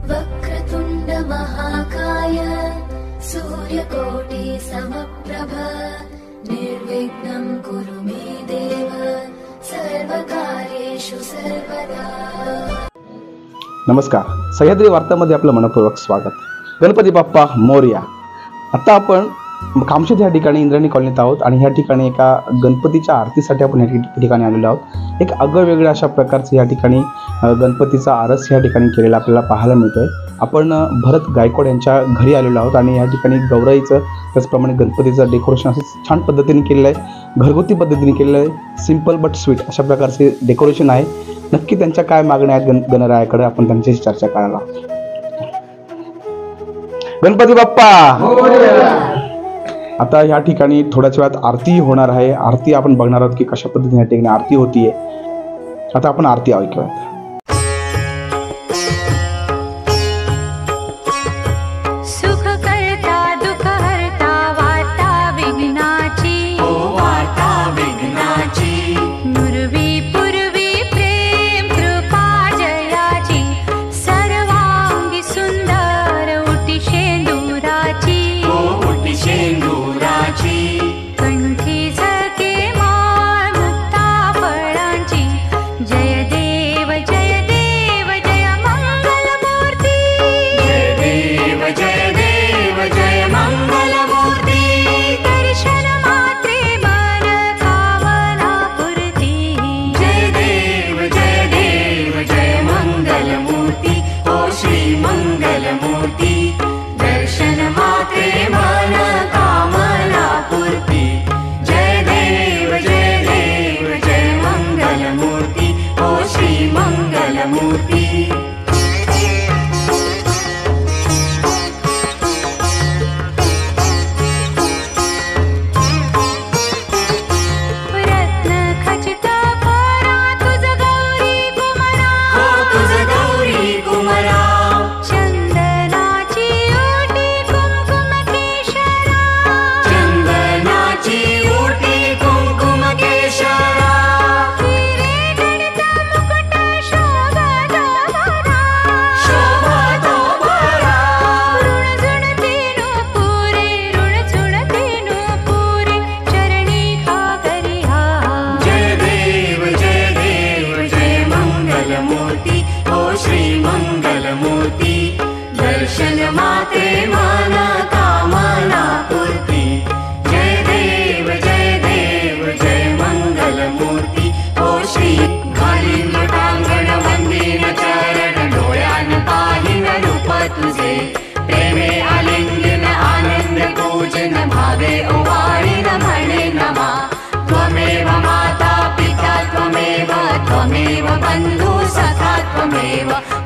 वक्रतुंड महाकाय सूर्यकोटि समप्रभ निर्विघ्नं कुरु मे देव सर्वकार्येषु सर्वदा। नमस्कार, सह्याद्री वार्तामध्ये आपलं मनपूर्वक स्वागत। गणपती बाप्पा मोरया। आता आपण कामशेत या ठिकाणी इंद्रायणी कॉलनीत आहोत आणि ह्या ठिकाणी एका गणपतीच्या आरतीसाठी आपण या ठिकाणी आलेलो आहोत। एक आगळवेगळ्या अशा प्रकारचं या ठिकाणी गणपतीचा आरस या ठिकाणी केलेला आपल्याला पाहायला मिळतोय। आपण भरत गायकवाड यांच्या घरी आलेलो आहोत आणि या ठिकाणी गौराईचं त्याचप्रमाणे गणपतीचं डेकोरेशन असं छान पद्धतीने केलेलं आहे, घरगुती पद्धतीने केलेलं आहे। सिंपल बट स्वीट अशा प्रकारचे डेकोरेशन आहे। नक्की त्यांच्या काय मागण्या आहेत गणरायाकडे आपण त्यांच्याशी चर्चा करायला आहोत। गणपती बाप्पा मोरया। आता या ठिकाणी थोड्याच वेळात आरती होणार आहे। आरती आपण बघणार आहोत की कशा पद्धतीने या ठिकाणी आरती होतीये। आता आपण आरती ऐकूयात।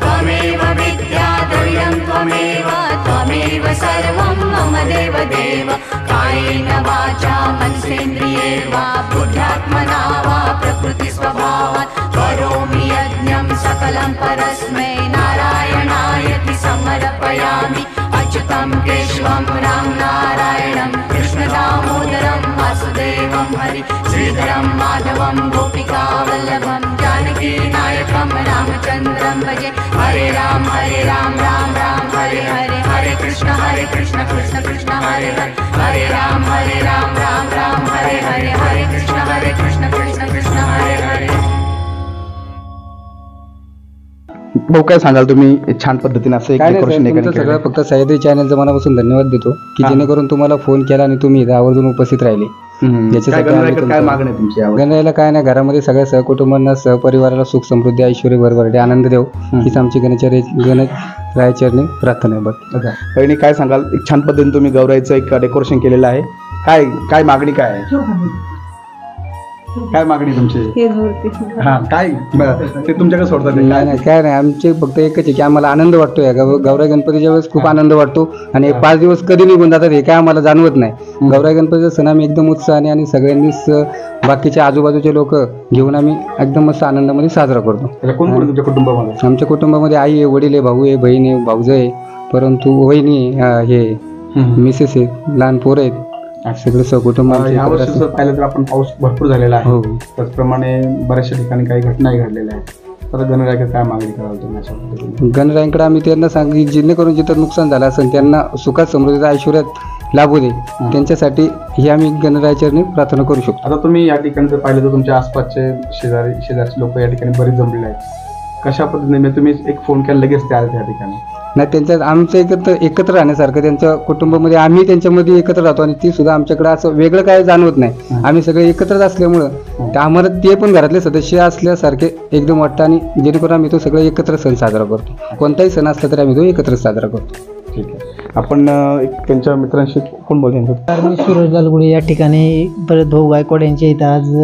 त्वमेव विद्या द्रव्यं त्वमेव सर्वं मम देव देव। कायेन वाचा मनसेन्द्रिये वा बुद्ध्यात्मना वा प्रकृतिस्वभावात् करोमि यज्ञं सकलं परस्मै नारायणायति समर्पयामि। अच्युतं केशवं राम नारायणं कृष्णदामोदरं वासुदेवं हरि श्रीधरं माधवं गोपिकावल्लभं जानकी नायकं रामचन्द्रं भजे। हरे राम राम राम हरे हरे, हरे कृष्ण कृष्ण कृष्ण हरे हरे, हरे राम राम राम हरे हरे, हरे कृष्ण कृष्ण कृष्ण हरे हरे। भाऊ काय सांगाल तुम्ही छान पद्धतीने असं एक डेकोरेशन तुमचं सगळं फक्त सह्याद्री चॅनलचं मनापासून धन्यवाद देतो की जेणेकरून तुम्हाला फोन केला आणि तुम्ही इथे आवर्जून उपस्थित राहिले। काय मागणी तुमची? गणरायाला काय नाही, घरामध्ये सगळ्या सहकुटुंबांना सहपरिवाराला सुख समृद्धी ऐश्वर्य भरभराटे आनंद देव हीच आमची गणरायाचरणी प्रार्थना आहे। बघ काय सांगाल, एक छान पद्धतीने तुम्ही गौराईचं एक डेकोरेशन केलेलं आहे। काय मागणी काय आहे? काय मागणी तुमची? हा काय ते तुमच्याकडे सोडतात? नाही काय नाही, आमचे फक्त एकच आहे की आम्हाला आनंद वाटतो या गौराई गणपतीच्या वेळेस खूप आनंद वाटतो आणि 5 दिवस कधी निघून जातात हे काय आम्हाला जाणवत नाही। गौराई गणपतीचा सण आम्ही एकदम उत्साहाने आणि सगळ्यांनीच बाकीच्या आजूबाजूचे लोक घेऊन आम्ही एकदम मस्त आनंदामध्ये साजरा करतो। कोण कोण तुमच्या कुटुंबामध्ये? आमच्या कुटुंबामध्ये आई आहे, वडील आहे, भाऊ आहे, बहीण आहे, भाऊज आहे, परंतु वहिनी हे मिसेस आहे, लहान पोरं आहेत, सगळं सहकुटुंब। पाहिलं तर आपण पाऊस भरपूर झालेला आहे, त्याचप्रमाणे बऱ्याचशा ठिकाणी काही घटनाही घडलेल्या आहेत। तर गणरायाकडे काय मागणी कराल तुम्ही अशा पद्धतीने? गणरायांकडे आम्ही त्यांना सांगितलं जेणेकरून जिथं नुकसान झालं असेल त्यांना सुखात समृद्धीत ऐश्वर्यात लाभू दे, त्यांच्यासाठी ही आम्ही गणरायाचरणी प्रार्थना करू शकतो. आता तुम्ही या ठिकाणी जर पाहिलं तर तुमच्या आसपासचे शेजारचे लोक या ठिकाणी बरेच जमलेले आहेत. कशा पद्धतीने म्हणजे तुम्ही एक फोन केला लगेच ते आले त्या ठिकाणी? नाही, त्यांच्या आमचं एकत्र राहण्यासारखं त्यांच्या कुटुंबामध्ये आम्ही त्यांच्यामध्ये एकत्र राहतो आणि ती सुद्धा आमच्याकडे असं वेगळं काय जाणवत नाही. आम्ही सगळे एकत्रच असल्यामुळं ते आम्हाला ते पण घरातले सदस्य असल्यासारखे एकदम वाटतं आणि जेणेकरून आम्ही तो सगळं एकत्र सण साजरा करतो. कोणताही सण असला तरी आम्ही तो एकत्र साजरा करतो. ठीक आहे. आपण एक त्यांच्या मित्रांशी कोण बोलतो? तर मी सूरज लालगुडे. या ठिकाणी भरत भाऊ गायकवाड यांच्या इथं आज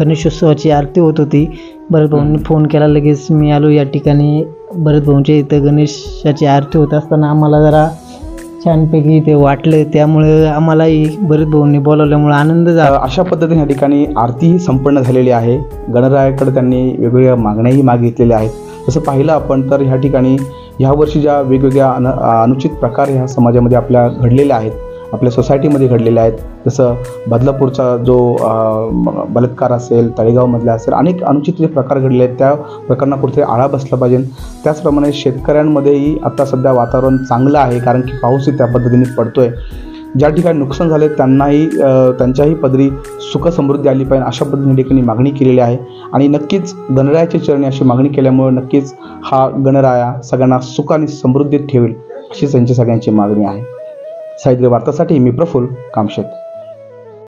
गणेशोत्सवाची आरती होत होती. भरत भाऊंनी फोन केला, लगेच मी आलो या ठिकाणी. भरत भाऊंच्या इथं गणेशाची आरती होत असताना आम्हाला जरा छानपैकी ते वाटलं, त्यामुळे आम्हालाही भरत भाऊंनी बोलावल्यामुळे आनंद झाला. अशा पद्धतीने या ठिकाणी आरतीही संपन्न झालेली आहे. गणरायाकडे त्यांनी वेगवेगळ्या मागण्याही मागितलेल्या आहेत. तसं पाहिलं आपण तर ह्या ठिकाणी ह्या वर्षी ज्या वेगवेगळ्या अनुचित प्रकार ह्या समाजामध्ये आपल्या घडलेल्या आहेत, आपल्या सोसायटीमध्ये घडलेल्या आहेत, जसं बदलापूरचा जो बलात्कार असेल, तळेगावमधला असेल, अनेक अनुचित जे प्रकार घडले आहेत त्या प्रकरणाला कुठे आळा बसला पाहिजे. त्याचप्रमाणे शेतकऱ्यांमध्येही आता सध्या वातावरण चांगलं आहे, कारण की पाऊसही त्या पद्धतीने पडतोय. ज्या ठिकाणी नुकसान झाले त्यांनाही त्यांच्याही पदरी सुख समृद्धी आली पाहिजे अशा पद्धतीने ठिकाणी मागणी केलेली आहे. आणि नक्कीच गणरायाच्या चरणी अशी मागणी केल्यामुळे नक्कीच हा गणराया सगळ्यांना सुख आणि समृद्धीत ठेवेल अशीच त्यांची सगळ्यांची मागणी आहे. साहित्य वार्तासाठी मी प्रफुल्ल कामशेत.